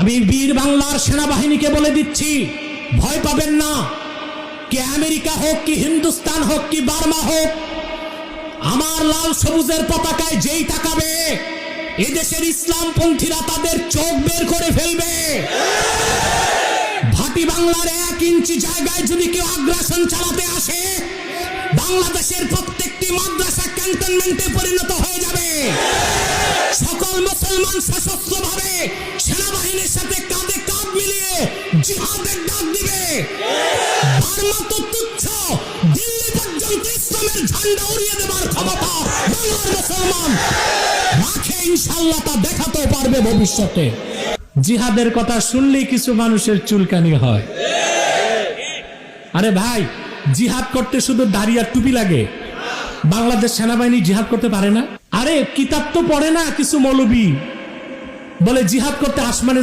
আমি বীর বাংলার সেনাবাহিনীকে বলে দিচ্ছি, ভয় পাবেন না। কি আমেরিকা হোক, কি হিন্দুস্তান হোক, কি বার্মা হোক, আমার লাল সবুজের পতাকায় যেই তাকাবে, এদেশের ইসলামপন্থীরা তাদের চোখ বের করে ফেলবে। ভাটি বাংলার 1 ইঞ্চি জায়গায় যদি কেউ আগ্রাসন চালাতে আসে, বাংলাদেশের প্রত্যেকটি মাদ্রাসা ক্যান্টনমেন্টে পরিণত হয়ে যাবে। সকল মুসলমান সশস্ত্রভাবে সেনাবাহিনীর সাথে কাঁধে কাঁধ মিলিয়ে জিহাদের ডাক দিবে। বার্মা তো তুচ্ছ, দিল্লি পর্যন্ত ইসলামের ঝান্ডা উড়িয়ে দেবার ক্ষমতা বাংলার মুসলমান রাখে। ইনশাআল্লাহ তা দেখাতেও পারবে ভবিষ্যতে। জিহাদের কথা শুনলেই কিছু মানুষের চুলকানি হয়। আরে ভাই, জিহাদ করতে শুধু দাড়ি আর টুপি লাগে? বাংলাদেশ সেনাবাহিনী জিহাদ করতে পারে না? আরে কিতাব তো পড়ে না কিছু মৌলবী, বলে জিহাদ করতে আসমানে